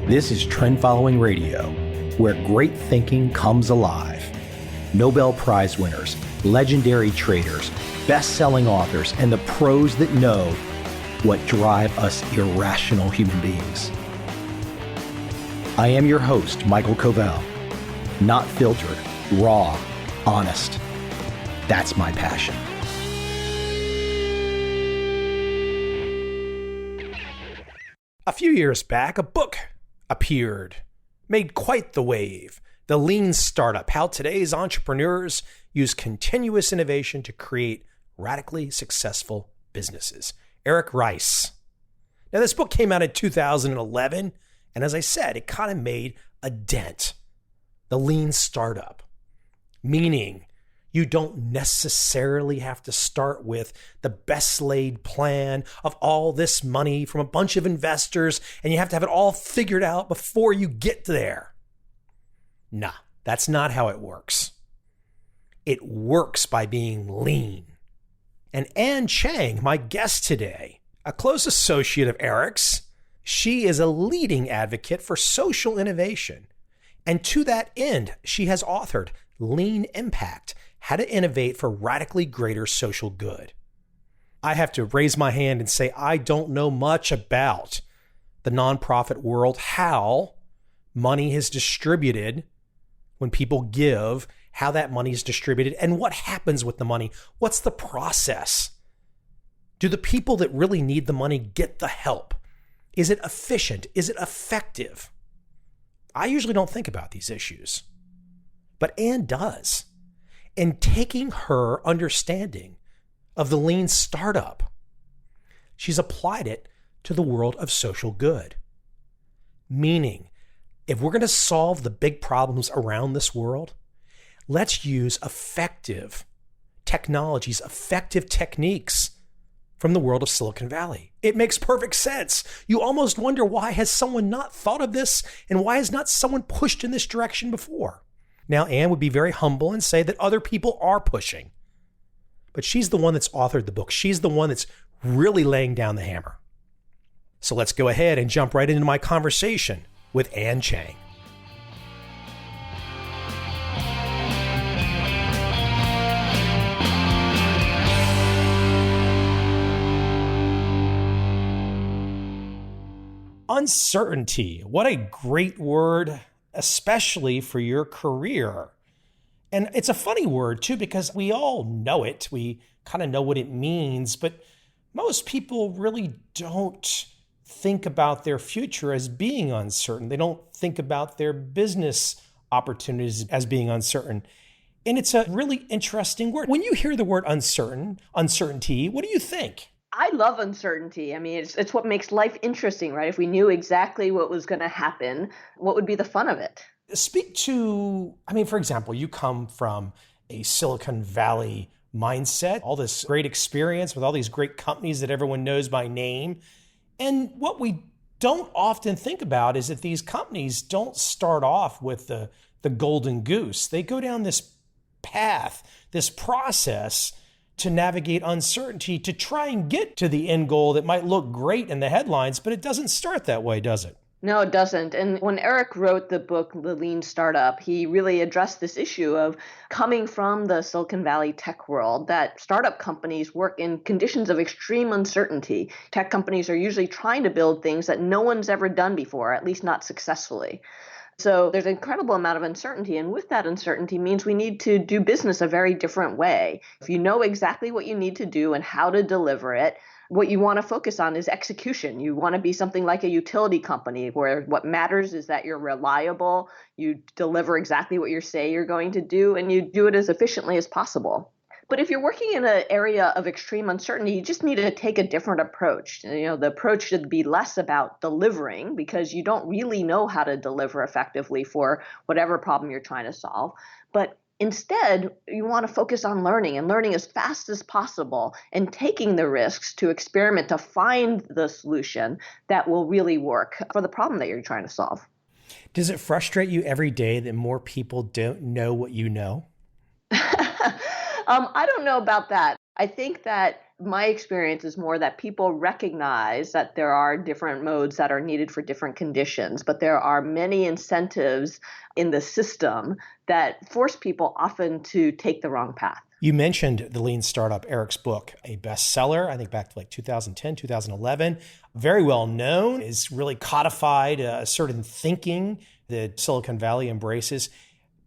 This is Trend Following Radio, where great thinking comes alive. Nobel Prize winners, legendary traders, best-selling authors, and the pros that know what drive us irrational human beings. I am your host, MICHAEL COVEL. Not filtered, raw, honest. That's my passion. A few years back, a book appeared, made quite the wave. The Lean Startup, How Today's Entrepreneurs Use Continuous Innovation to Create Radically Successful Businesses. Eric Rice. Now, this book came out in 2011, and as I said, it kind of made a dent. The Lean Startup, meaning you don't necessarily have to start with the best laid plan of all this money from a bunch of investors, and you have to have it all figured out before you get there. Nah, that's not how it works. It works by being lean. And Ann Chang, my guest today, a close associate of Eric's, she is a leading advocate for social innovation. And to that end, she has authored Lean Impact, How to Innovate for Radically Greater Social Good. I have to raise my hand and say I don't know much about the nonprofit world, how money is distributed when people give, how that money is distributed, and what happens with the money. What's the process? Do the people that really need the money get the help? Is it efficient? Is it effective? I usually don't think about these issues, but Ann does. And taking her understanding of the lean startup, she's applied it to the world of social good. Meaning, if we're going to solve the big problems around this world, let's use effective technologies, effective techniques from the world of Silicon Valley. It makes perfect sense. You almost wonder, why has someone not thought of this, and why has not someone pushed in this direction before? Now, Ann would be very humble and say that other people are pushing, but she's the one that's authored the book. She's the one that's really laying down the hammer. So let's go ahead and jump right into my conversation with Ann Chang. Uncertainty. What a great word, especially for your career. And it's a funny word too, because we all know it. We kind of know what it means, but most people really don't think about their future as being uncertain. They don't think about their business opportunities as being uncertain. And it's a really interesting word. When you hear the word uncertainty, what do you think? I love uncertainty. I mean, it's what makes life interesting, right? If we knew exactly what was going to happen, what would be the fun of it? Speak to, for example, you come from a Silicon Valley mindset, all this great experience with all these great companies that everyone knows by name. And what we don't often think about is that these companies don't start off with the golden goose. They go down this path, this process to navigate uncertainty, to try and get to the end goal that might look great in the headlines, but it doesn't start that way, does it? No, it doesn't. And when Eric wrote the book, The Lean Startup, he really addressed this issue of coming from the Silicon Valley tech world, that startup companies work in conditions of extreme uncertainty. Tech companies are usually trying to build things that no one's ever done before, at least not successfully. So there's an incredible amount of uncertainty. And with that uncertainty means we need to do business a very different way. If you know exactly what you need to do and how to deliver it, what you want to focus on is execution. You want to be something like a utility company where what matters is that you're reliable, you deliver exactly what you say you're going to do, and you do it as efficiently as possible. But if you're working in an area of extreme uncertainty, you just need to take a different approach. The approach should be less about delivering, because you don't really know how to deliver effectively for whatever problem you're trying to solve. But instead, you want to focus on learning and learning as fast as possible and taking the risks to experiment to find the solution that will really work for the problem that you're trying to solve. Does it frustrate you every day that more people don't know what you know? I don't know about that. I think that my experience is more that people recognize that there are different modes that are needed for different conditions, but there are many incentives in the system that force people often to take the wrong path. You mentioned The Lean Startup, Eric's book, a bestseller, I think back to like 2010, 2011, very well known, is really codified a certain thinking that Silicon Valley embraces.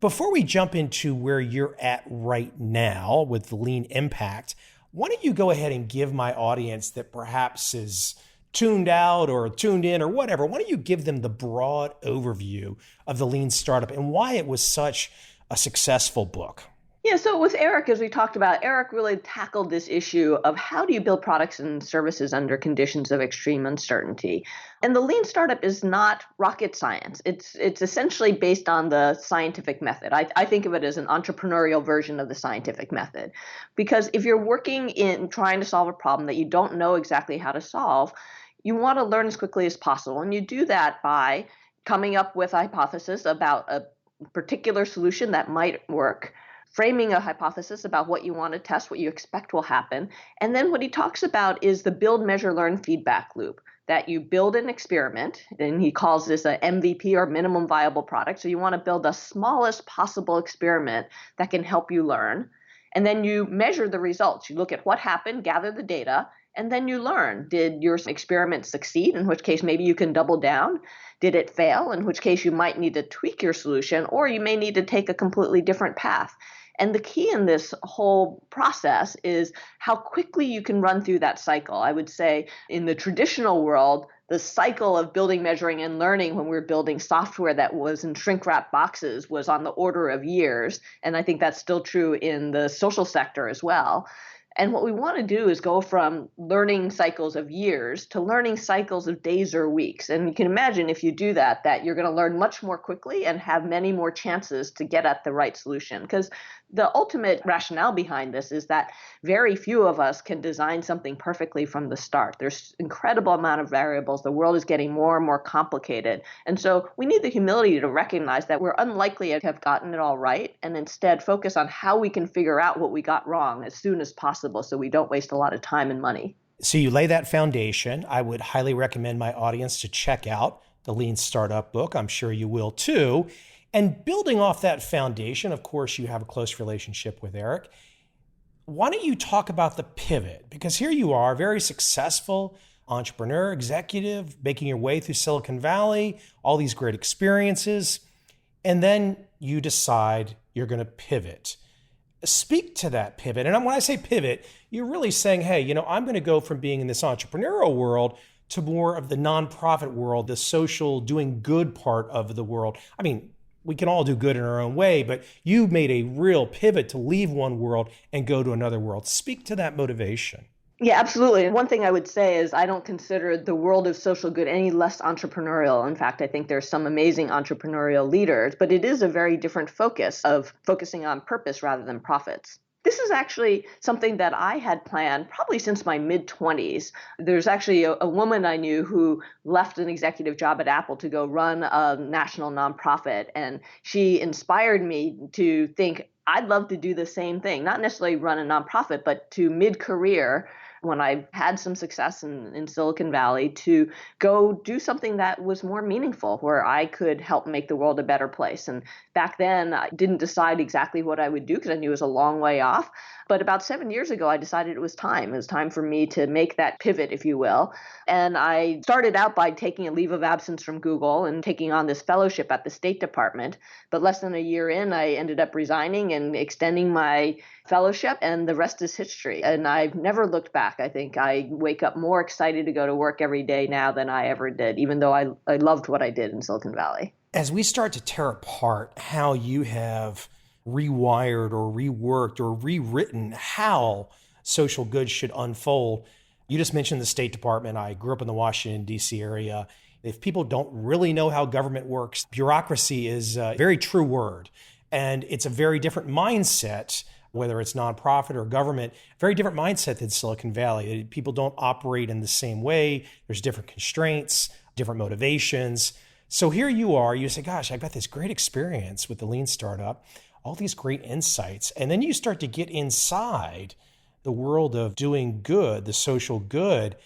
Before we jump into where you're at right now with the Lean Impact, why don't you go ahead and give my audience that perhaps is tuned out or tuned in or whatever, why don't you give them the broad overview of the Lean Startup and why it was such a successful book? Yeah, so with Eric, as we talked about, Eric really tackled this issue of how do you build products and services under conditions of extreme uncertainty. And the Lean Startup is not rocket science. It's essentially based on the scientific method. I think of it as an entrepreneurial version of the scientific method. Because if you're working in trying to solve a problem that you don't know exactly how to solve, you want to learn as quickly as possible. And you do that by coming up with a hypothesis about a particular solution that might work, framing a hypothesis about what you want to test, what you expect will happen. And then what he talks about is the build, measure, learn feedback loop, that you build an experiment, and he calls this a MVP or minimum viable product. So you want to build the smallest possible experiment that can help you learn. And then you measure the results. You look at what happened, gather the data, and then you learn. Did your experiment succeed, in which case maybe you can double down? Did it fail, in which case you might need to tweak your solution, or you may need to take a completely different path. And the key in this whole process is how quickly you can run through that cycle. I would say in the traditional world, the cycle of building, measuring, and learning when we were building software that was in shrink-wrap boxes was on the order of years. And I think that's still true in the social sector as well. And what we want to do is go from learning cycles of years to learning cycles of days or weeks. And you can imagine if you do that, that you're going to learn much more quickly and have many more chances to get at the right solution. Because the ultimate rationale behind this is that very few of us can design something perfectly from the start. There's incredible amount of variables. The world is getting more and more complicated. And so we need the humility to recognize that we're unlikely to have gotten it all right, and instead focus on how we can figure out what we got wrong as soon as possible so we don't waste a lot of time and money. So you lay that foundation. I would highly recommend my audience to check out the Lean Startup book. I'm sure you will too. And building off that foundation, of course, you have a close relationship with Eric. Why don't you talk about the pivot? Because here you are, very successful entrepreneur, executive, making your way through Silicon Valley, all these great experiences, and then you decide you're going to pivot. Speak to that pivot. And when I say pivot, you're really saying, hey, I'm going to go from being in this entrepreneurial world to more of the nonprofit world, the social doing good part of the world. I mean, we can all do good in our own way, but you made a real pivot to leave one world and go to another world. Speak to that motivation. Yeah, absolutely. And one thing I would say is I don't consider the world of social good any less entrepreneurial. In fact, I think there's some amazing entrepreneurial leaders, but it is a very different focus of focusing on purpose rather than profits. This is actually something that I had planned probably since my mid-20s. There's actually a woman I knew who left an executive job at Apple to go run a national nonprofit, and she inspired me to think I'd love to do the same thing, not necessarily run a nonprofit, but to mid-career, when I had some success in Silicon Valley, to go do something that was more meaningful, where I could help make the world a better place. And back then, I didn't decide exactly what I would do because I knew it was a long way off. But about 7 years ago, I decided it was time. It was time for me to make that pivot, if you will. And I started out by taking a leave of absence from Google and taking on this fellowship at the State Department. But less than a year in, I ended up resigning and extending my fellowship, and the rest is history. And I've never looked back. I think I wake up more excited to go to work every day now than I ever did, even though I loved what I did in Silicon Valley. As we start to tear apart how you have rewired or reworked or rewritten how social good should unfold, you just mentioned the State Department. I grew up in the Washington, D.C. area. If people don't really know how government works, bureaucracy is a very true word. And it's a very different mindset, whether it's nonprofit or government, very different mindset than Silicon Valley. People don't operate in the same way. There's different constraints, different motivations. So here you are, you say, gosh, I've got this great experience with the Lean Startup, all these great insights. And then you start to get inside the world of doing good, the social good,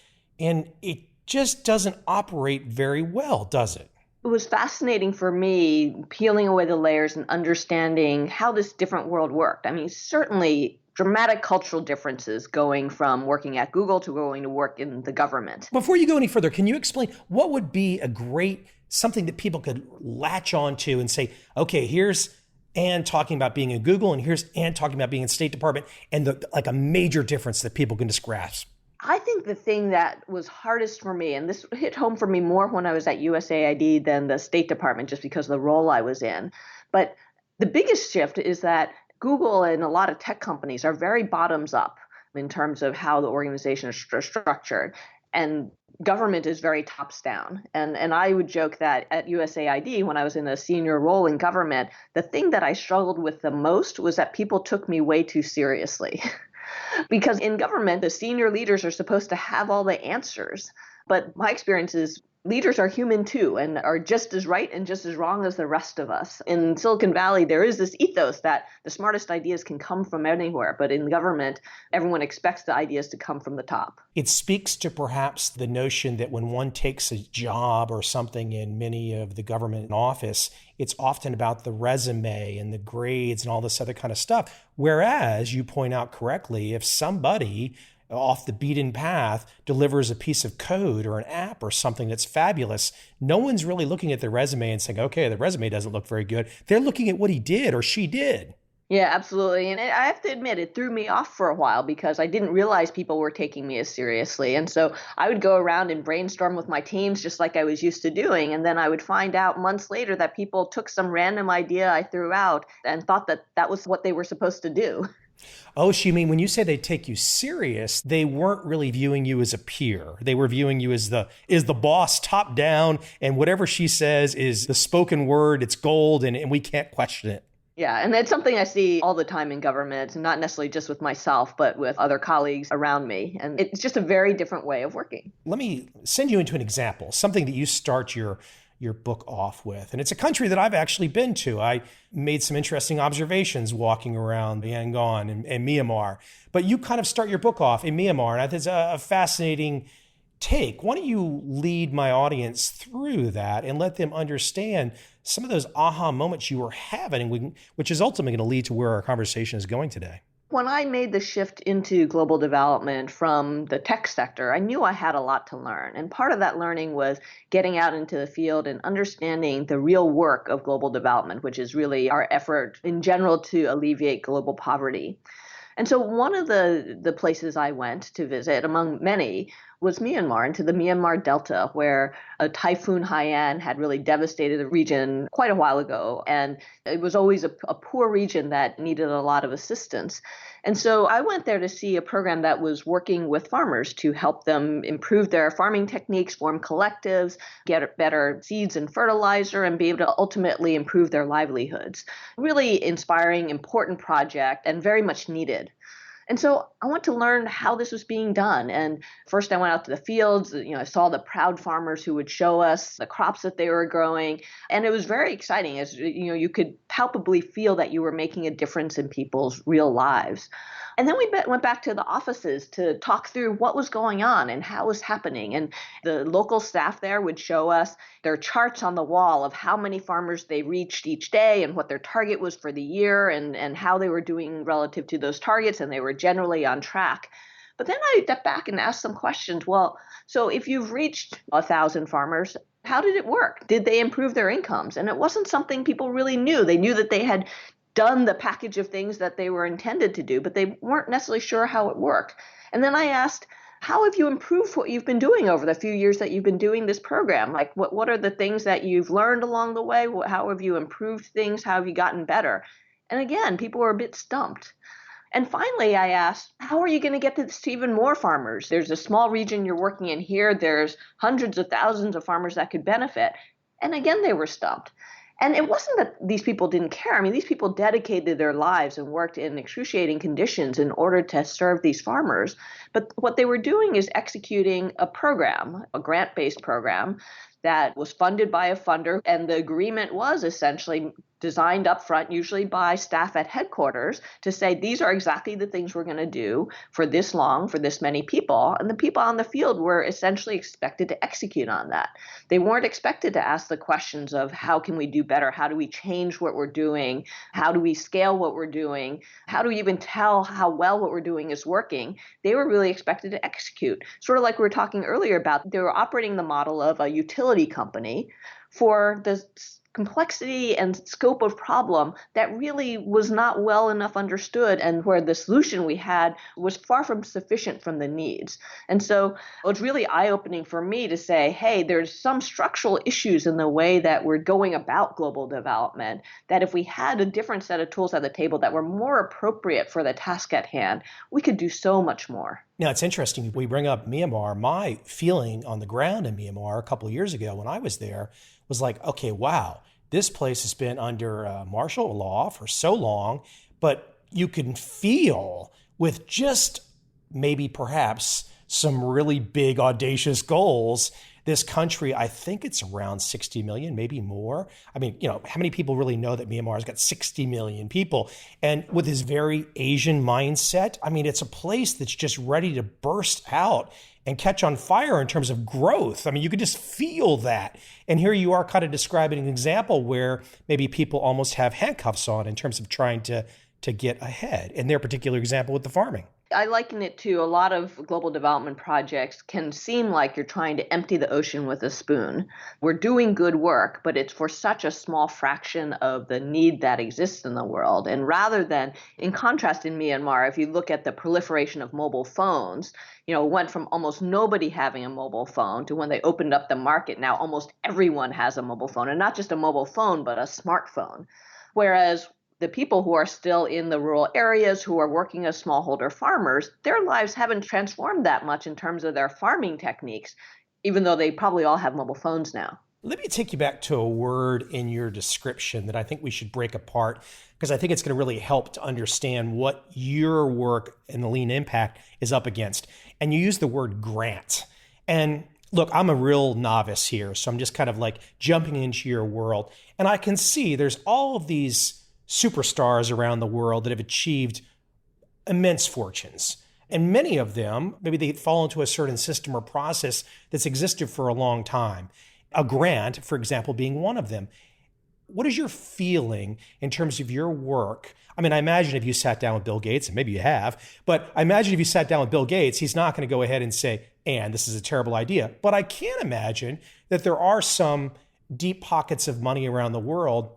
and it just doesn't operate very well, does it? It was fascinating for me peeling away the layers and understanding how this different world worked. I mean, certainly dramatic cultural differences going from working at Google to going to work in the government. Before you go any further, can you explain what would be a great something that people could latch onto and say, okay, here's Ann talking about being in Google and here's Ann talking about being in State Department, and like a major difference that people can just grasp? I think the thing that was hardest for me, and this hit home for me more when I was at USAID than the State Department, just because of the role I was in. But the biggest shift is that Google and a lot of tech companies are very bottoms up in terms of how the organization is structured. And government is very tops down. And I would joke that at USAID, when I was in a senior role in government, the thing that I struggled with the most was that people took me way too seriously. Because in government, the senior leaders are supposed to have all the answers. But my experience is leaders are human too and are just as right and just as wrong as the rest of us. In Silicon Valley, there is this ethos that the smartest ideas can come from anywhere. But in government, everyone expects the ideas to come from the top. It speaks to perhaps the notion that when one takes a job or something in many of the government office, it's often about the resume and the grades and all this other kind of stuff. Whereas, you point out correctly, if somebody off the beaten path delivers a piece of code or an app or something that's fabulous, no one's really looking at their resume and saying, okay, the resume doesn't look very good. They're looking at what he did or she did. Yeah, absolutely. And I have to admit, it threw me off for a while because I didn't realize people were taking me as seriously. And so I would go around and brainstorm with my teams just like I was used to doing. And then I would find out months later that people took some random idea I threw out and thought that that was what they were supposed to do. Oh, so you mean when you say they take you serious, they weren't really viewing you as a peer. They were viewing you as the boss top down, and whatever she says is the spoken word, it's gold, and we can't question it. Yeah, and it's something I see all the time in government, not necessarily just with myself, but with other colleagues around me. And it's just a very different way of working. Let me send you into an example, something that you start your book off with. And it's a country that I've actually been to. I made some interesting observations walking around Yangon and Myanmar. But you kind of start your book off in Myanmar, and it's a fascinating take. Why don't you lead my audience through that and let them understand some of those aha moments you were having, which is ultimately going to lead to where our conversation is going today. When I made the shift into global development from the tech sector, I knew I had a lot to learn. And part of that learning was getting out into the field and understanding the real work of global development, which is really our effort in general to alleviate global poverty. And so one of the places I went to visit, among many, was Myanmar, into the Myanmar Delta, where a Typhoon Haiyan had really devastated the region quite a while ago. And it was always a poor region that needed a lot of assistance. And so I went there to see a program that was working with farmers to help them improve their farming techniques, form collectives, get better seeds and fertilizer, and be able to ultimately improve their livelihoods. Really inspiring, important project, and very much needed. And so I want to learn how this was being done. And first I went out to the fields, I saw the proud farmers who would show us the crops that they were growing. And it was very exciting as, you could palpably feel that you were making a difference in people's real lives. And then we went back to the offices to talk through what was going on and how it was happening. And the local staff there would show us their charts on the wall of how many farmers they reached each day and what their target was for the year and how they were doing relative to those targets. And they were generally on track. But then I stepped back and asked some questions. Well, so if you've reached 1,000 farmers, how did it work? Did they improve their incomes? And it wasn't something people really knew. They knew that they had done the package of things that they were intended to do, but they weren't necessarily sure how it worked. And then I asked, how have you improved what you've been doing over the few years that you've been doing this program? Like, what are the things that you've learned along the way? How have you improved things? How have you gotten better? And again, people were a bit stumped. And finally, I asked, how are you going to get this to even more farmers? There's a small region you're working in here. There's hundreds of thousands of farmers that could benefit. And again, they were stumped. And it wasn't that these people didn't care. I mean, these people dedicated their lives and worked in excruciating conditions in order to serve these farmers. But what they were doing is executing a program, a grant-based program that was funded by a funder. And the agreement was essentially designed up front, usually by staff at headquarters, to say these are exactly the things we're going to do for this long, for this many people. And the people on the field were essentially expected to execute on that. They weren't expected to ask the questions of how can we do better? How do we change what we're doing? How do we scale what we're doing? How do we even tell how well what we're doing is working? They were really expected to execute. Sort of like we were talking earlier about, they were operating the model of a utility company for the complexity and scope of problem that really was not well enough understood, and where the solution we had was far from sufficient from the needs. And so it was really eye-opening for me to say, hey, there's some structural issues in the way that we're going about global development, that if we had a different set of tools at the table that were more appropriate for the task at hand, we could do so much more. Now, it's interesting. We bring up Myanmar. My feeling on the ground in Myanmar a couple of years ago when I was there was like, okay, wow, this place has been under martial law for so long, but you can feel with just maybe perhaps some really big audacious goals, this country, I think it's around 60 million, maybe more. I mean, how many people really know that Myanmar has got 60 million people? And with this very Asian mindset, I mean, it's a place that's just ready to burst out and catch on fire in terms of growth. I mean, you could just feel that. And here you are kind of describing an example where maybe people almost have handcuffs on in terms of trying to get ahead in their particular example with the farming. I liken it to a lot of global development projects can seem like you're trying to empty the ocean with a spoon. We're doing good work, but it's for such a small fraction of the need that exists in the world. And rather than, in contrast in Myanmar, if you look at the proliferation of mobile phones, it went from almost nobody having a mobile phone to when they opened up the market, now almost everyone has a mobile phone, and not just a mobile phone, but a smartphone. Whereas the people who are still in the rural areas, who are working as smallholder farmers, their lives haven't transformed that much in terms of their farming techniques, even though they probably all have mobile phones now. Let me take you back to a word in your description that I think we should break apart, because I think it's going to really help to understand what your work and the Lean Impact is up against. And you use the word grant. And look, I'm a real novice here, so I'm just kind of like jumping into your world. And I can see there's all of these superstars around the world that have achieved immense fortunes. And many of them, maybe they fall into a certain system or process that's existed for a long time. A grant, for example, being one of them. What is your feeling in terms of your work? I mean, I imagine if you sat down with Bill Gates, and maybe you have, but I imagine if you sat down with Bill Gates, he's not going to go ahead and say, Ann, this is a terrible idea. But I can imagine that there are some deep pockets of money around the world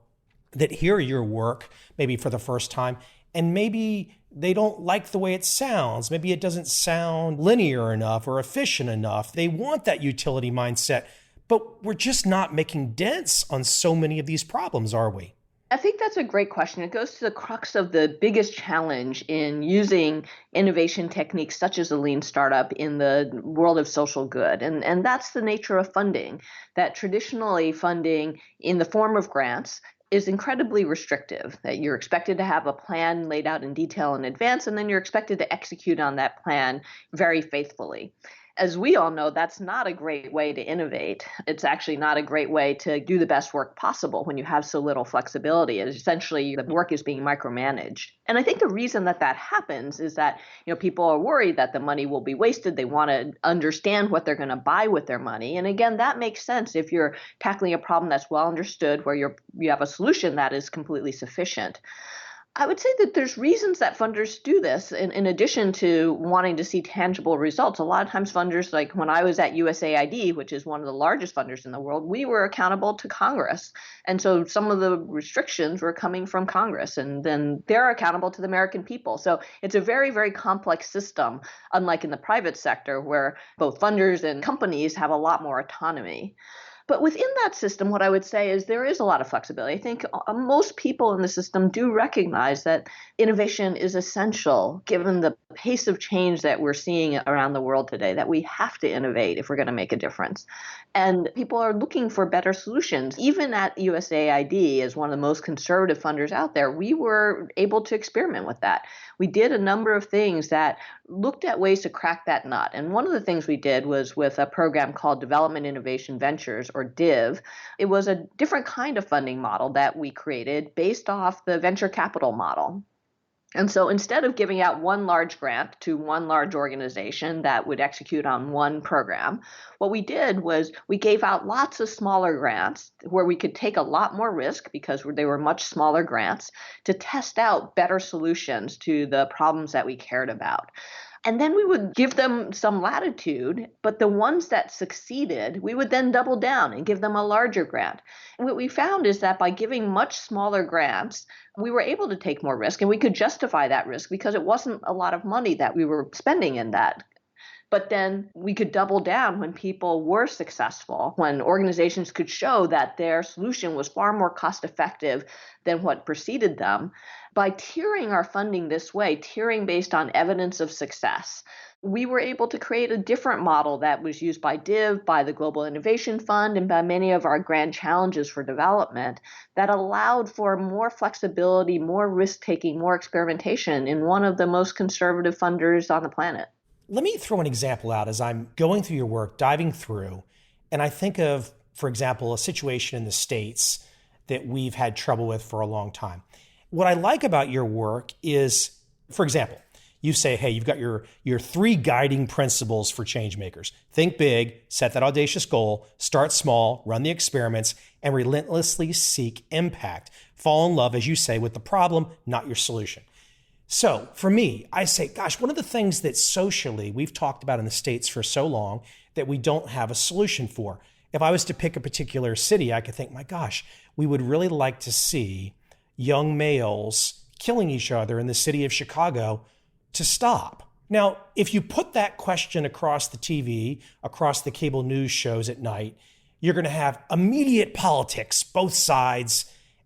that hear your work maybe for the first time, and maybe they don't like the way it sounds. Maybe it doesn't sound linear enough or efficient enough. They want that utility mindset, but we're just not making dents on so many of these problems, are we? I think that's a great question. It goes to the crux of the biggest challenge in using innovation techniques such as a lean startup in the world of social good. And that's the nature of funding, that traditionally funding in the form of grants is incredibly restrictive, that you're expected to have a plan laid out in detail in advance, and then you're expected to execute on that plan very faithfully. As we all know, that's not a great way to innovate. It's actually not a great way to do the best work possible when you have so little flexibility. It's essentially, the work is being micromanaged. And I think the reason that happens is that, people are worried that the money will be wasted. They want to understand what they're going to buy with their money. And again, that makes sense if you're tackling a problem that's well understood, where you have a solution that is completely sufficient. I would say that there's reasons that funders do this in addition to wanting to see tangible results. A lot of times funders, like when I was at USAID, which is one of the largest funders in the world, we were accountable to Congress. And so some of the restrictions were coming from Congress, and then they're accountable to the American people. So it's a very, very complex system, unlike in the private sector where both funders and companies have a lot more autonomy. But within that system, what I would say is there is a lot of flexibility. I think most people in the system do recognize that innovation is essential, given the pace of change that we're seeing around the world today, that we have to innovate if we're going to make a difference. And people are looking for better solutions. Even at USAID, as one of the most conservative funders out there, we were able to experiment with that. We did a number of things that looked at ways to crack that nut. And one of the things we did was with a program called Development Innovation Ventures, or DIV. It was a different kind of funding model that we created based off the venture capital model. And so instead of giving out one large grant to one large organization that would execute on one program, what we did was we gave out lots of smaller grants where we could take a lot more risk because they were much smaller grants to test out better solutions to the problems that we cared about. And then we would give them some latitude, but the ones that succeeded, we would then double down and give them a larger grant. And what we found is that by giving much smaller grants, we were able to take more risk and we could justify that risk because it wasn't a lot of money that we were spending in that. But then we could double down when people were successful, when organizations could show that their solution was far more cost effective than what preceded them. By tiering our funding this way, tiering based on evidence of success, we were able to create a different model that was used by DIV, by the Global Innovation Fund, and by many of our grand challenges for development that allowed for more flexibility, more risk-taking, more experimentation in one of the most conservative funders on the planet. Let me throw an example out as I'm going through your work, diving through, and I think of, for example, a situation in the States that we've had trouble with for a long time. What I like about your work is, for example, you say, hey, you've got your 3 guiding principles for change makers. Think big, set that audacious goal, start small, run the experiments, and relentlessly seek impact. Fall in love, as you say, with the problem, not your solution. So for me, I say, gosh, one of the things that socially we've talked about in the States for so long that we don't have a solution for. If I was to pick a particular city, I could think, my gosh, we would really like to see young males killing each other in the city of Chicago to stop. Now, if you put that question across the TV, across the cable news shows at night, you're going to have immediate politics, both sides,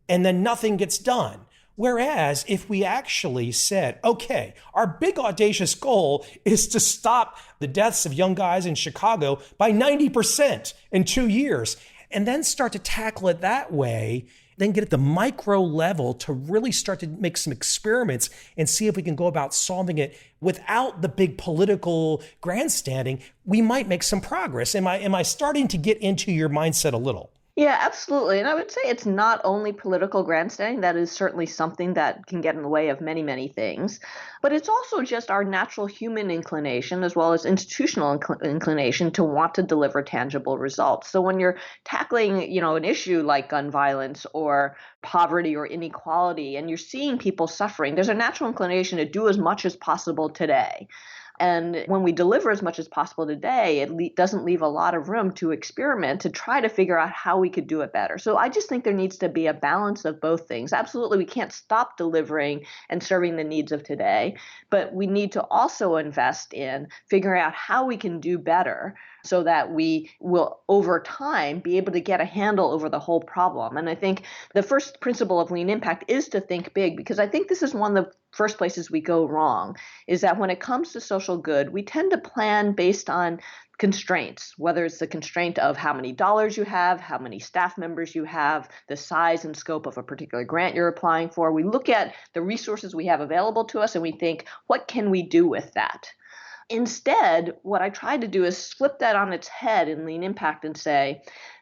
and then nothing gets done. Whereas if we actually said, okay, our big audacious goal is to stop the deaths of young guys in Chicago by 90% in 2 years, and then start to tackle it that way, then get at the micro level to really start to make some experiments and see if we can go about solving it without the big political grandstanding, we might make some progress. Am I starting to get into your mindset a little? Yeah, absolutely. And I would say it's not only political grandstanding. That is certainly something that can get in the way of many, many things. But it's also just our natural human inclination as well as institutional inclination to want to deliver tangible results. So when you're tackling, an issue like gun violence or poverty or inequality, and you're seeing people suffering, there's a natural inclination to do as much as possible today. And when we deliver as much as possible today, it doesn't leave a lot of room to experiment, to try to figure out how we could do it better. So I just think there needs to be a balance of both things. Absolutely, we can't stop delivering and serving the needs of today, but we need to also invest in figuring out how we can do better so that we will, over time, be able to get a handle over the whole problem. And I think the first principle of lean impact is to think big, because I think this is one of the first places we go wrong, is that when it comes to social good, we tend to plan based on constraints, whether it's the constraint of how many dollars you have, how many staff members you have, the size and scope of a particular grant you're applying for. We look at the resources we have available to us and we think, what can we do with that? Instead, what I try to do is flip that on its head in lean impact and say,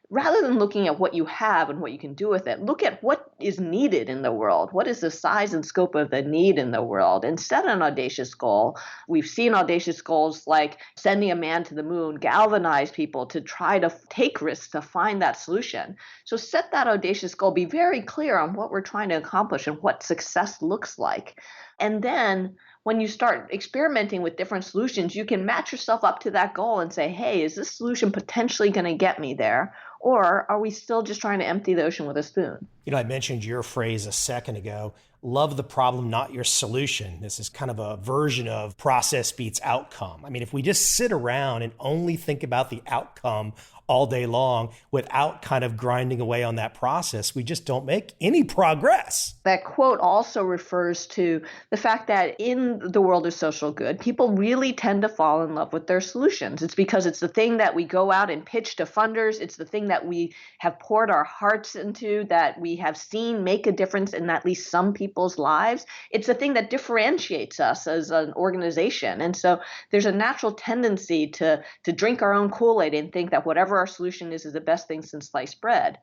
rather than looking at what you have and what you can do with it, look at what is needed in the world. What is the size and scope of the need in the world? And set an audacious goal. We've seen audacious goals like sending a man to the moon galvanize people to try to take risks to find that solution. So set that audacious goal. Be very clear on what we're trying to accomplish and what success looks like. And then when you start experimenting with different solutions, you can match yourself up to that goal and say, hey, is this solution potentially going to get me there? Or are we still just trying to empty the ocean with a spoon? I mentioned your phrase a second ago, love the problem, not your solution. This is kind of a version of process beats outcome. I mean, if we just sit around and only think about the outcome all day long without kind of grinding away on that process, we just don't make any progress. That quote also refers to the fact that in the world of social good, people really tend to fall in love with their solutions. It's because it's the thing that we go out and pitch to funders. It's the thing that that we have poured our hearts into, that we have seen make a difference in at least some people's lives, it's the thing that differentiates us as an organization. And so there's a natural tendency to drink our own Kool-Aid and think that whatever our solution is the best thing since sliced bread.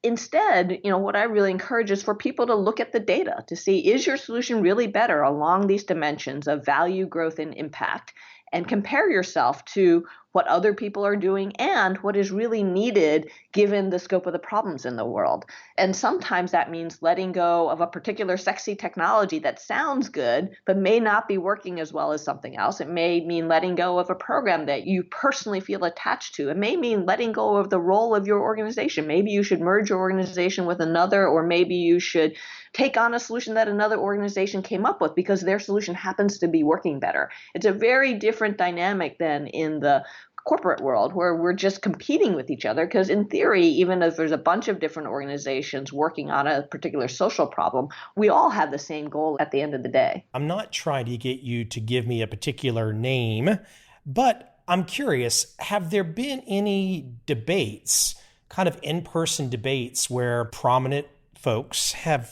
Instead, what I really encourage is for people to look at the data to see, is your solution really better along these dimensions of value, growth, and impact, and compare yourself to what other people are doing and what is really needed given the scope of the problems in the world. And sometimes that means letting go of a particular sexy technology that sounds good, but may not be working as well as something else. It may mean letting go of a program that you personally feel attached to. It may mean letting go of the role of your organization. Maybe you should merge your organization with another, or maybe you should take on a solution that another organization came up with because their solution happens to be working better. It's a very different dynamic than in the corporate world where we're just competing with each other, because in theory, even if there's a bunch of different organizations working on a particular social problem, we all have the same goal at the end of the day. I'm not trying to get you to give me a particular name, but I'm curious, have there been any debates, kind of in-person debates, where prominent folks have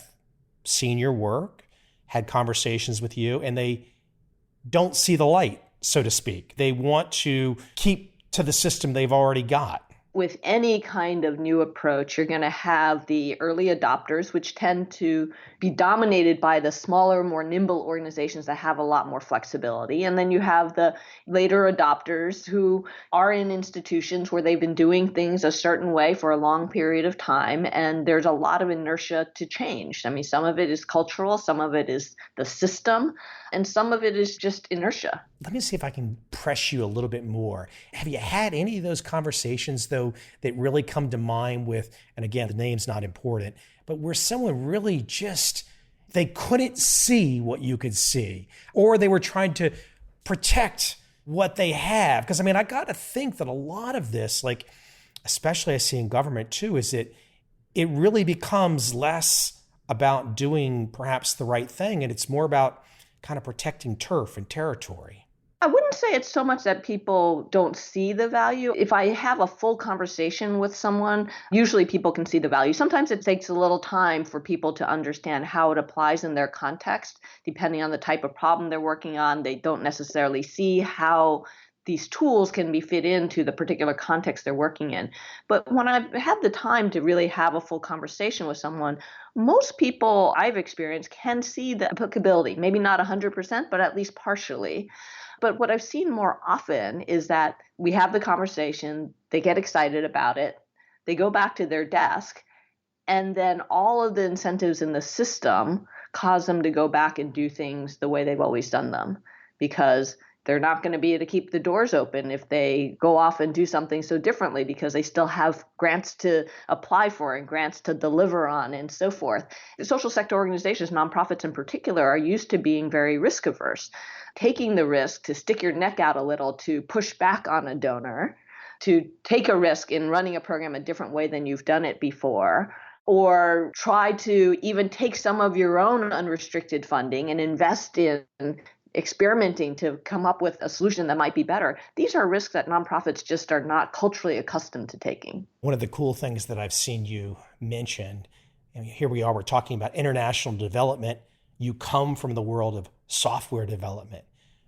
seen your work, had conversations with you, and they don't see the light, so to speak? They want to keep to the system they've already got. With any kind of new approach, you're going to have the early adopters, which tend to be dominated by the smaller, more nimble organizations that have a lot more flexibility. And then you have the later adopters who are in institutions where they've been doing things a certain way for a long period of time. And there's a lot of inertia to change. I mean, some of it is cultural, some of it is the system, and some of it is just inertia. Let me see if I can press you a little bit more. Have you had any of those conversations, though, that really come to mind with, and again, the name's not important, but where someone really just, they couldn't see what you could see, or they were trying to protect what they have? Because I mean, I got to think that a lot of this, like, especially I see in government too, is that it really becomes less about doing perhaps the right thing, and it's more about kind of protecting turf and territory. I wouldn't say it's so much that people don't see the value. If I have a full conversation with someone, usually people can see the value. Sometimes it takes a little time for people to understand how it applies in their context. Depending on the type of problem they're working on, they don't necessarily see how these tools can be fit into the particular context they're working in. But when I've had the time to really have a full conversation with someone, most people I've experienced can see the applicability, maybe not 100%, but at least partially. But what I've seen more often is that we have the conversation, they get excited about it, they go back to their desk, and then all of the incentives in the system cause them to go back and do things the way they've always done them, because they're not going to be able to keep the doors open if they go off and do something so differently, because they still have grants to apply for and grants to deliver on and so forth. The social sector organizations, nonprofits in particular, are used to being very risk averse. Taking the risk to stick your neck out a little to push back on a donor, to take a risk in running a program a different way than you've done it before, or try to even take some of your own unrestricted funding and invest in experimenting to come up with a solution that might be better. These are risks that nonprofits just are not culturally accustomed to taking. One of the cool things that I've seen you mention, and here we are, we're talking about international development. You come from the world of software development.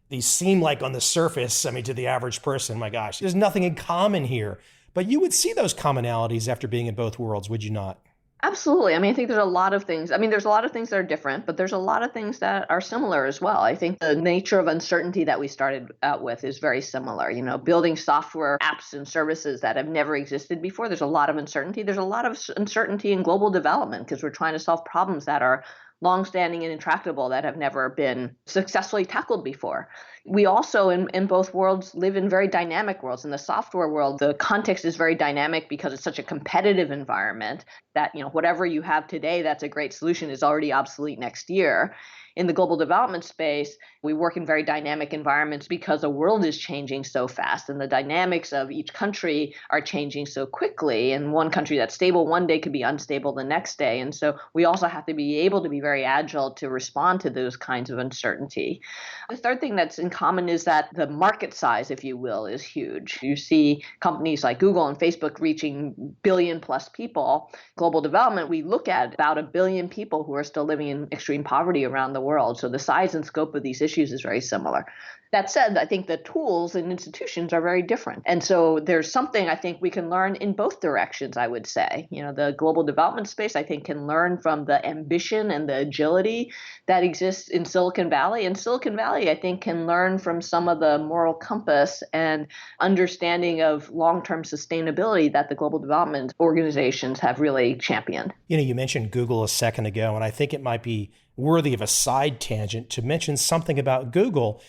These seem like on the surface, I mean, to the average person, my gosh, there's nothing in common here. But you would see those commonalities after being in both worlds, would you not? Absolutely. I mean, I think there's a lot of things. I mean, there's a lot of things that are different, but there's a lot of things that are similar as well. I think the nature of uncertainty that we started out with is very similar. Building software apps and services that have never existed before, there's a lot of uncertainty. There's a lot of uncertainty in global development because we're trying to solve problems that are longstanding and intractable that have never been successfully tackled before. We also, in both worlds, live in very dynamic worlds. In the software world, the context is very dynamic because it's such a competitive environment that, whatever you have today that's a great solution is already obsolete next year. In the global development space, we work in very dynamic environments because the world is changing so fast and the dynamics of each country are changing so quickly. And one country that's stable one day could be unstable the next day. And so we also have to be able to be very agile to respond to those kinds of uncertainty. The third thing that's in common is that the market size, if you will, is huge. You see companies like Google and Facebook reaching billion plus people. Global development, we look at about 1 billion people who are still living in extreme poverty around the world. So the size and scope of these issues is very similar. That said, I think the tools and institutions are very different. And so there's something I think we can learn in both directions, I would say. The global development space, I think, can learn from the ambition and the agility that exists in Silicon Valley. And Silicon Valley, I think, can learn from some of the moral compass and understanding of long-term sustainability that the global development organizations have really championed. You mentioned Google a second ago, and I think it might be worthy of a side tangent to mention something about Google.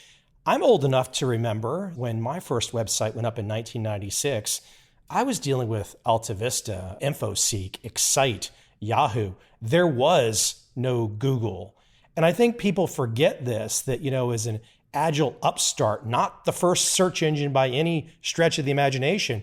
I'm old enough to remember when my first website went up in 1996, I was dealing with Alta Vista, InfoSeek, Excite, Yahoo. There was no Google. And I think people forget this, that, as an agile upstart, not the first search engine by any stretch of the imagination,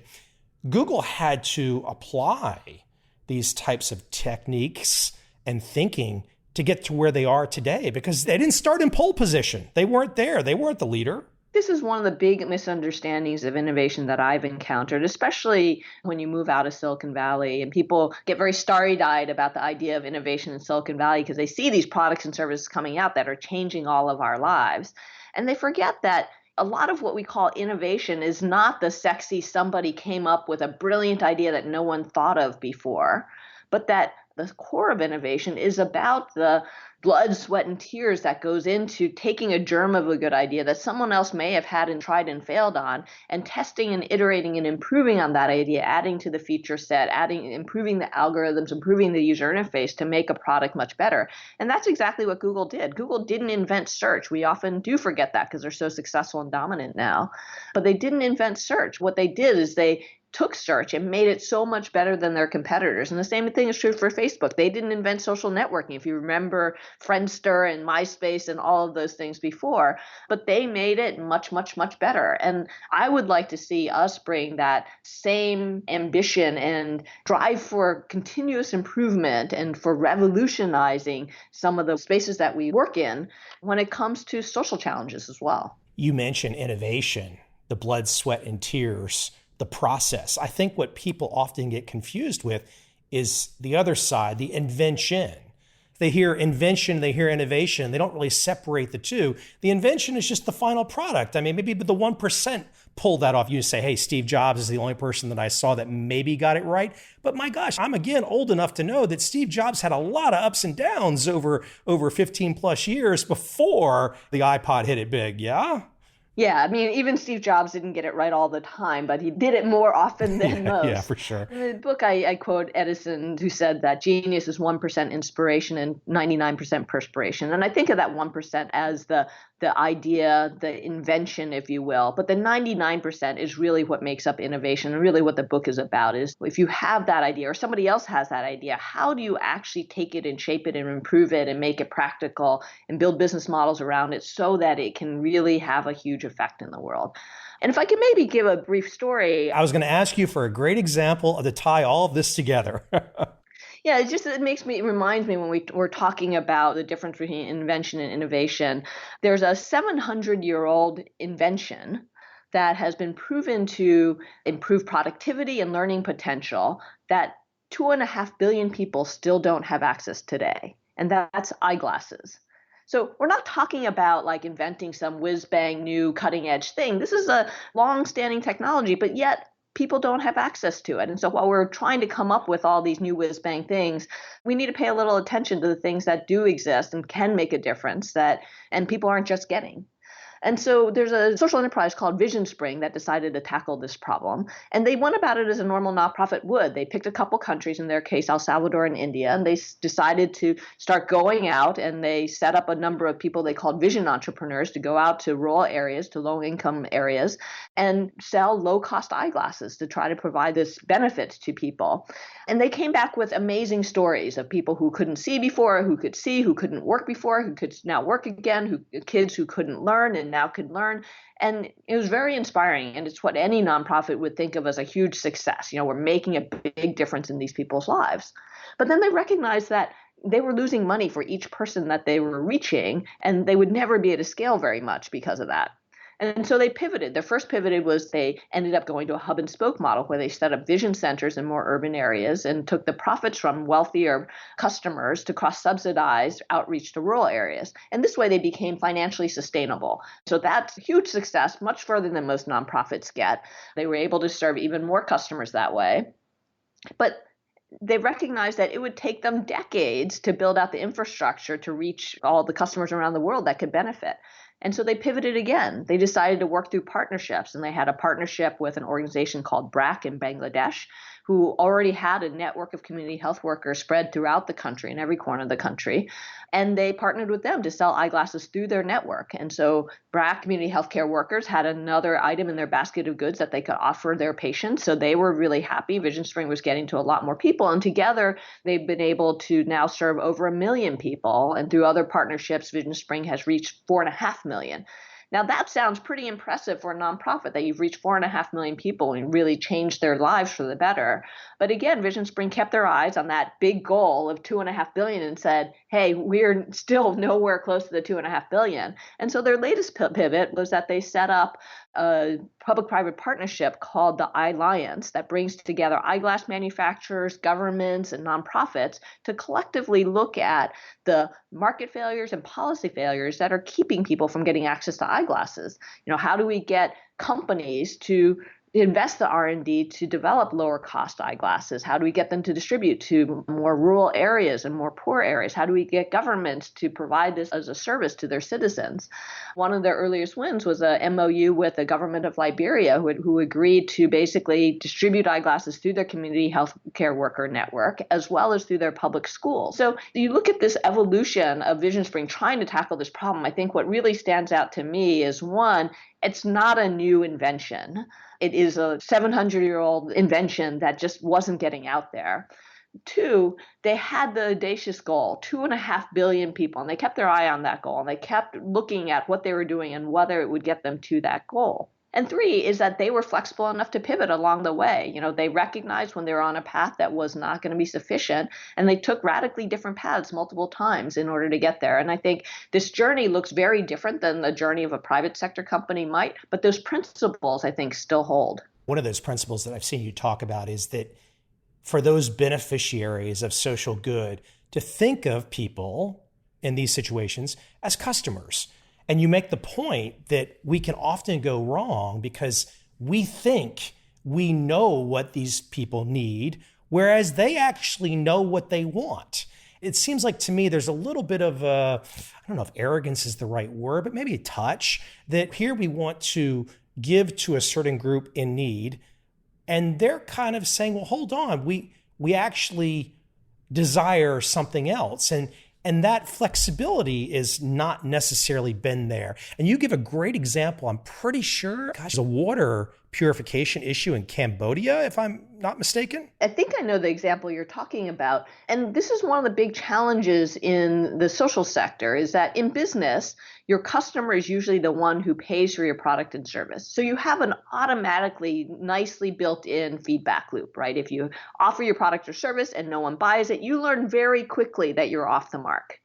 Google had to apply these types of techniques and thinking to get to where they are today, because they didn't start in pole position. They weren't there. They weren't the leader. This is one of the big misunderstandings of innovation that I've encountered, especially when you move out of Silicon Valley and people get very starry-eyed about the idea of innovation in Silicon Valley because they see these products and services coming out that are changing all of our lives. And they forget that a lot of what we call innovation is not the sexy somebody came up with a brilliant idea that no one thought of before, but that the core of innovation is about the blood, sweat, and tears that goes into taking a germ of a good idea that someone else may have had and tried and failed on, and testing and iterating and improving on that idea, adding to the feature set, improving the algorithms, improving the user interface to make a product much better. And that's exactly what Google did. Google didn't invent search. We often do forget that because they're so successful and dominant now. But they didn't invent search. What they did is they took search and made it so much better than their competitors. And the same thing is true for Facebook. They didn't invent social networking. If you remember Friendster and MySpace and all of those things before, but they made it much, much, much better. And I would like to see us bring that same ambition and drive for continuous improvement and for revolutionizing some of the spaces that we work in when it comes to social challenges as well. You mentioned innovation, the blood, sweat, and tears, the process. I think what people often get confused with is the other side, the invention. They hear invention, they hear innovation. They don't really separate the two. The invention is just the final product. I mean, maybe the 1% pull that off. You say, hey, Steve Jobs is the only person that I saw that maybe got it right. But my gosh, I'm again old enough to know that Steve Jobs had a lot of ups and downs over 15 plus years before the iPod hit it big. Yeah? Yeah, I mean, even Steve Jobs didn't get it right all the time, but he did it more often than most. Yeah, for sure. In the book, I quote Edison, who said that genius is 1% inspiration and 99% perspiration. And I think of that 1% as the idea, the invention, if you will. But the 99% is really what makes up innovation. And really what the book is about is if you have that idea or somebody else has that idea, how do you actually take it and shape it and improve it and make it practical and build business models around it so that it can really have a huge effect in the world? And if I could maybe give a brief story. I was going to ask you for a great example to tie all of this together. Yeah, it reminds me when we're talking about the difference between invention and innovation. There's a 700-year-old invention that has been proven to improve productivity and learning potential that 2.5 billion people still don't have access today. And that's eyeglasses. So we're not talking about like inventing some whiz-bang new cutting-edge thing. This is a long-standing technology, but yet people don't have access to it. And so while we're trying to come up with all these new whiz-bang things, we need to pay a little attention to the things that do exist and can make a difference and people aren't just getting. And so there's a social enterprise called Vision Spring that decided to tackle this problem. And they went about it as a normal nonprofit would. They picked a couple countries, in their case, El Salvador and India, and they decided to start going out, and they set up a number of people they called vision entrepreneurs to go out to rural areas, to low-income areas, and sell low-cost eyeglasses to try to provide this benefit to people. And they came back with amazing stories of people who couldn't see before, who could see, who couldn't work before, who could now work again, kids who couldn't learn and now could learn. And it was very inspiring. And it's what any nonprofit would think of as a huge success. We're making a big difference in these people's lives. But then they recognized that they were losing money for each person that they were reaching, and they would never be able to scale very much because of that. And so they pivoted. Their first pivoted was they ended up going to a hub and spoke model where they set up vision centers in more urban areas and took the profits from wealthier customers to cross-subsidize outreach to rural areas. And this way they became financially sustainable. So that's a huge success, much further than most nonprofits get. They were able to serve even more customers that way. But they recognized that it would take them decades to build out the infrastructure to reach all the customers around the world that could benefit. And so they pivoted again. They decided to work through partnerships, and they had a partnership with an organization called BRAC in Bangladesh, who already had a network of community health workers spread throughout the country, in every corner of the country. And they partnered with them to sell eyeglasses through their network. And so BRAC community healthcare workers had another item in their basket of goods that they could offer their patients. So they were really happy. Vision Spring was getting to a lot more people. And together, they've been able to now serve over 1 million people. And through other partnerships, Vision Spring has reached 4.5 million. Now, that sounds pretty impressive for a nonprofit that you've reached 4.5 million people and really changed their lives for the better. But again, Vision Spring kept their eyes on that big goal of 2.5 billion and said, hey, we're still nowhere close to the 2.5 billion. And so their latest pivot was that they set up a public-private partnership called the Alliance that brings together eyeglass manufacturers, governments, and nonprofits to collectively look at the market failures and policy failures that are keeping people from getting access to eyeglasses. How do we get companies to invest the R&D to develop lower cost eyeglasses? How do we get them to distribute to more rural areas and more poor areas? How do we get governments to provide this as a service to their citizens? One of their earliest wins was a MOU with the government of Liberia who agreed to basically distribute eyeglasses through their community health care worker network as well as through their public schools. So you look at this evolution of Vision Spring trying to tackle this problem. I think what really stands out to me is, one, it's not a new invention. It is a 700-year-old invention that just wasn't getting out there. Two, they had the audacious goal, 2.5 billion people, and they kept their eye on that goal, and they kept looking at what they were doing and whether it would get them to that goal. And three is that they were flexible enough to pivot along the way. They recognized when they were on a path that was not going to be sufficient, and they took radically different paths multiple times in order to get there. And I think this journey looks very different than the journey of a private sector company might, but those principles, I think, still hold. One of those principles that I've seen you talk about is that for those beneficiaries of social good, to think of people in these situations as customers. And you make the point that we can often go wrong because we think we know what these people need, whereas they actually know what they want. It seems like to me there's a little bit of I don't know if arrogance is the right word, but maybe a touch, that here we want to give to a certain group in need. And they're kind of saying, well, hold on, we actually desire something else. And that flexibility is not necessarily been there. And you give a great example. I'm pretty sure, there's a water purification issue in Cambodia, if I'm not mistaken. I think I know the example you're talking about. And this is one of the big challenges in the social sector is that in business, your customer is usually the one who pays for your product and service. So you have an automatically nicely built-in feedback loop, right? If you offer your product or service and no one buys it, you learn very quickly that you're off the mark.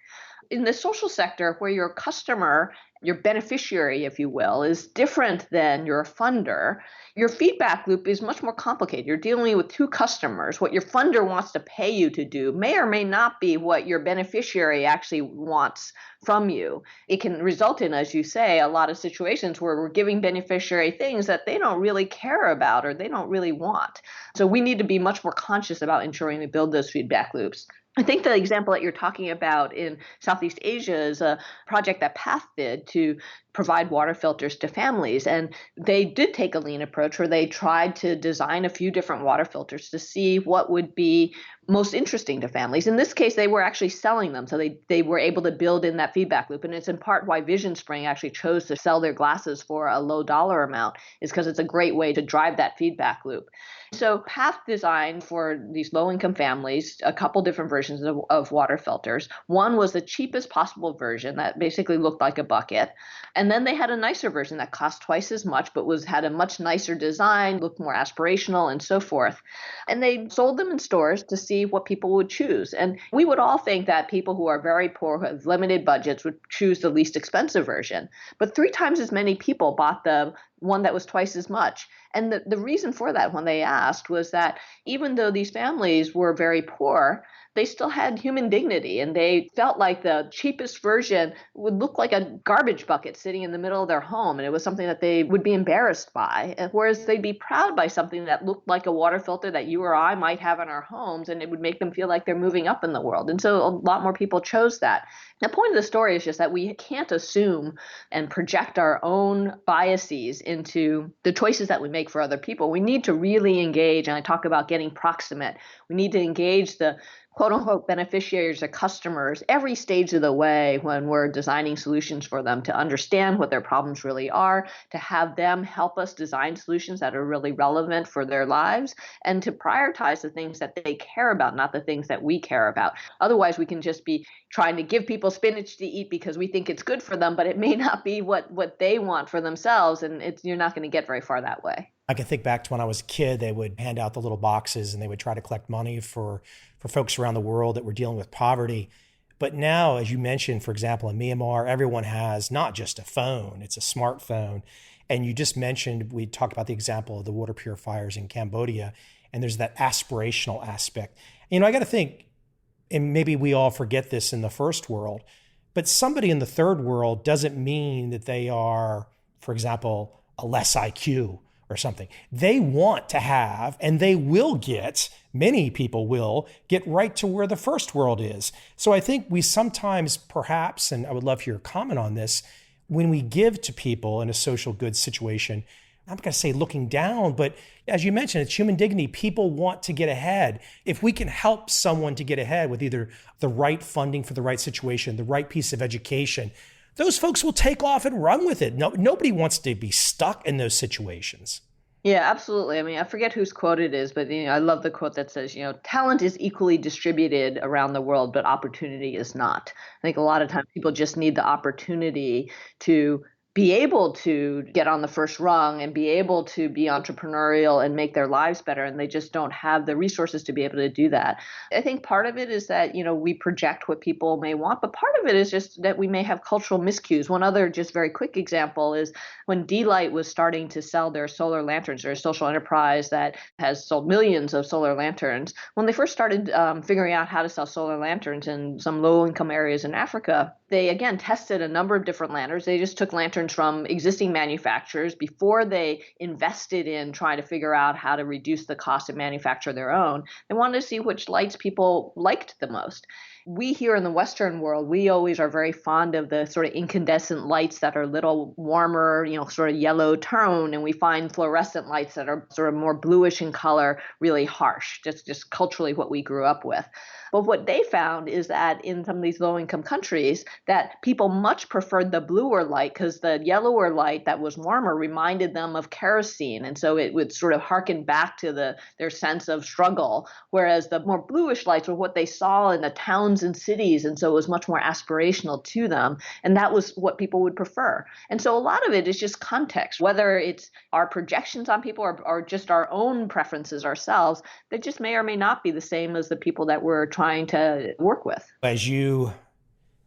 In the social sector, where your customer, your beneficiary, if you will, is different than your funder, your feedback loop is much more complicated. You're dealing with two customers. What your funder wants to pay you to do may or may not be what your beneficiary actually wants from you. It can result in, as you say, a lot of situations where we're giving beneficiary things that they don't really care about or they don't really want. So we need to be much more conscious about ensuring we build those feedback loops. I think the example that you're talking about in Southeast Asia is a project that PATH did to provide water filters to families. And they did take a lean approach where they tried to design a few different water filters to see what would be most interesting to families. In this case, they were actually selling them. So they were able to build in that feedback loop. And it's in part why Vision Spring actually chose to sell their glasses for a low dollar amount, is because it's a great way to drive that feedback loop. So PATH designed for these low-income families a couple different versions of water filters. One was the cheapest possible version that basically looked like a bucket. And And then they had a nicer version that cost twice as much, but had a much nicer design, looked more aspirational, and so forth. And they sold them in stores to see what people would choose. And we would all think that people who are very poor, who have limited budgets, would choose the least expensive version. But 3 times as many people bought the one that was twice as much. And the reason for that, when they asked, was that even though these families were very poor, they still had human dignity, and they felt like the cheapest version would look like a garbage bucket sitting in the middle of their home, and it was something that they would be embarrassed by, whereas they'd be proud by something that looked like a water filter that you or I might have in our homes, and it would make them feel like they're moving up in the world. And so a lot more people chose that. The point of the story is just that we can't assume and project our own biases into the choices that we make for other people. We need to really engage, and I talk about getting proximate. We need to engage the quote unquote beneficiaries or customers every stage of the way when we're designing solutions for them, to understand what their problems really are, to have them help us design solutions that are really relevant for their lives, and to prioritize the things that they care about, not the things that we care about. Otherwise, we can just be trying to give people spinach to eat because we think it's good for them, but it may not be what they want for themselves, and you're not going to get very far that way. I can think back to when I was a kid, they would hand out the little boxes and they would try to collect money for folks around the world that were dealing with poverty. But now, as you mentioned, for example, in Myanmar, everyone has not just a phone, it's a smartphone. And you just mentioned, we talked about the example of the water purifiers in Cambodia, and there's that aspirational aspect. You know, I got to think, and maybe we all forget this in the first world, but somebody in the third world doesn't mean that they are, for example, a less IQ or something. They want to have, and they will get, many people will get right to where the first world is. So I think we sometimes perhaps, and I would love your comment on this, when we give to people in a social good situation, I'm not going to say looking down, but as you mentioned, it's human dignity. People want to get ahead. If we can help someone to get ahead with either the right funding for the right situation, the right piece of education, those folks will take off and run with it. Nobody wants to be stuck in those situations. Yeah, absolutely. I mean, I forget whose quote it is, but I love the quote that says, talent is equally distributed around the world, but opportunity is not. I think a lot of times people just need the opportunity to be able to get on the first rung and be able to be entrepreneurial and make their lives better. And they just don't have the resources to be able to do that. I think part of it is that, we project what people may want, but part of it is just that we may have cultural miscues. One other just very quick example is when D-Light was starting to sell their solar lanterns. They're a social enterprise that has sold millions of solar lanterns. When they first started figuring out how to sell solar lanterns in some low-income areas in Africa, they, again, tested a number of different lanterns. They just took lanterns from existing manufacturers before they invested in trying to figure out how to reduce the cost of manufacture their own. They wanted to see which lights people liked the most. We here in the Western world, we always are very fond of the sort of incandescent lights that are a little warmer, sort of yellow tone, and we find fluorescent lights that are sort of more bluish in color, really harsh, just culturally what we grew up with. But what they found is that in some of these low-income countries, that people much preferred the bluer light because the yellower light that was warmer reminded them of kerosene. And so it would sort of harken back to their sense of struggle, whereas the more bluish lights were what they saw in the towns and cities. And so it was much more aspirational to them. And that was what people would prefer. And so a lot of it is just context, whether it's our projections on people or just our own preferences ourselves, that just may or may not be the same as the people that we're trying to work with. As you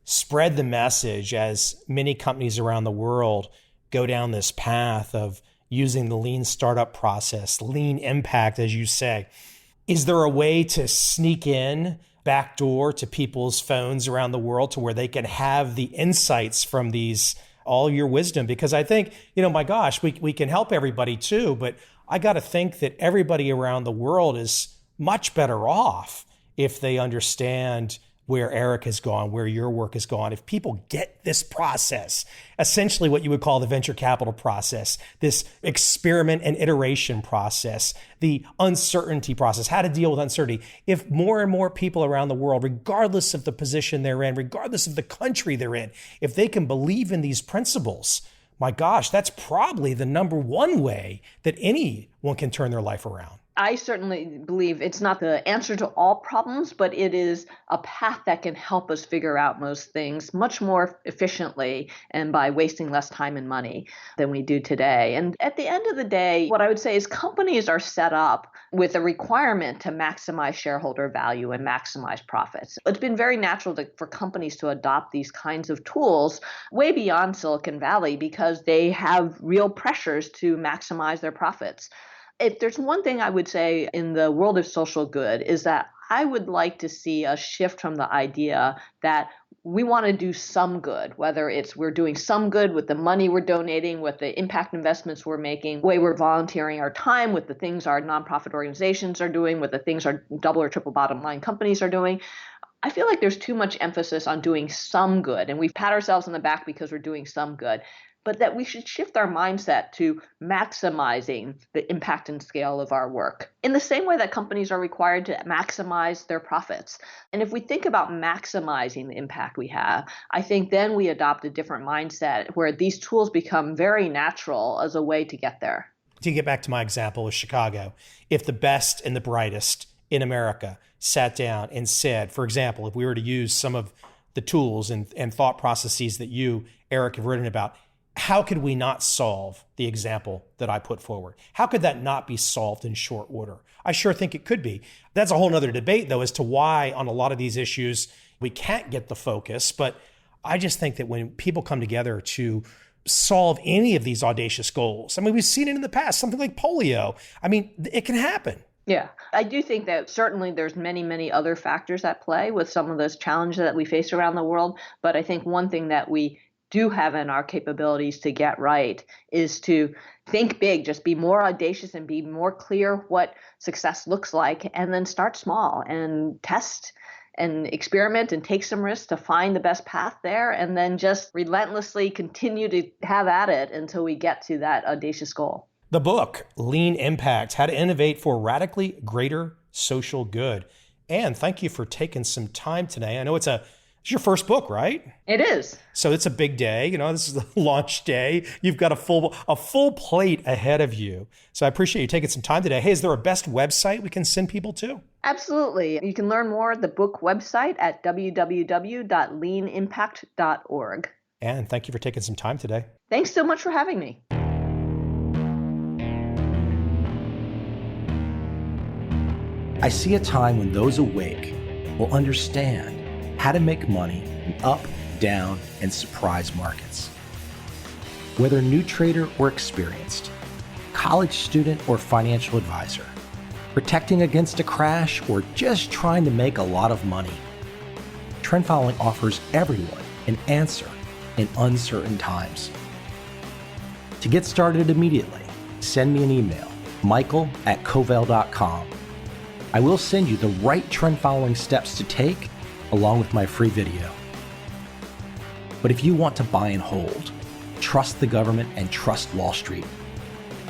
spread the message, as many companies around the world go down this path of using the lean startup process, lean impact, as you say, is there a way to sneak in backdoor to people's phones around the world to where they can have the insights from these, all your wisdom? Because I think, my gosh, we can help everybody too, but I got to think that everybody around the world is much better off if they understand where Eric has gone, where your work has gone. If people get this process, essentially what you would call the venture capital process, this experiment and iteration process, the uncertainty process, how to deal with uncertainty. If more and more people around the world, regardless of the position they're in, regardless of the country they're in, if they can believe in these principles, my gosh, that's probably the number one way that anyone can turn their life around. I certainly believe it's not the answer to all problems, but it is a path that can help us figure out most things much more efficiently and by wasting less time and money than we do today. And at the end of the day, what I would say is companies are set up with a requirement to maximize shareholder value and maximize profits. It's been very natural for companies to adopt these kinds of tools way beyond Silicon Valley because they have real pressures to maximize their profits. If there's one thing I would say in the world of social good is that I would like to see a shift from the idea that we want to do some good, whether it's we're doing some good with the money we're donating, with the impact investments we're making, the way we're volunteering our time, with the things our nonprofit organizations are doing, with the things our double or triple bottom line companies are doing. I feel like there's too much emphasis on doing some good, and we pat ourselves on the back because we're doing some good, but that we should shift our mindset to maximizing the impact and scale of our work in the same way that companies are required to maximize their profits. And if we think about maximizing the impact we have, I think then we adopt a different mindset where these tools become very natural as a way to get there. To get back to my example of Chicago, if the best and the brightest in America sat down and said, for example, if we were to use some of the tools and thought processes that you, Eric, have written about, how could we not solve the example that I put forward? How could that not be solved in short order? I sure think it could be. That's a whole nother debate, though, as to why on a lot of these issues we can't get the focus. But I just think that when people come together to solve any of these audacious goals, I mean, we've seen it in the past, something like polio. I mean, it can happen. Yeah, I do think that certainly there's many, many other factors at play with some of those challenges that we face around the world. But I think one thing that we do have in our capabilities to get right is to think big, just be more audacious and be more clear what success looks like, and then start small and test and experiment and take some risks to find the best path there, and then just relentlessly continue to have at it until we get to that audacious goal. The book, Lean Impact, How to Innovate for Radically Greater Social Good. Ann, thank you for taking some time today. I know it's your first book, right? It is. So it's a big day. You know, this is the launch day. You've got a full plate ahead of you. So I appreciate you taking some time today. Hey, is there a best website we can send people to? Absolutely. You can learn more at the book website at www.leanimpact.org. Ann, thank you for taking some time today. Thanks so much for having me. I see a time when those awake will understand how to make money in up, down, and surprise markets. Whether new trader or experienced, college student or financial advisor, protecting against a crash or just trying to make a lot of money, trend following offers everyone an answer in uncertain times. To get started immediately, send me an email, michael@covel.com. I will send you the right trend following steps to take along with my free video. But if you want to buy and hold, trust the government and trust Wall Street,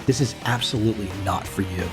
this is absolutely not for you.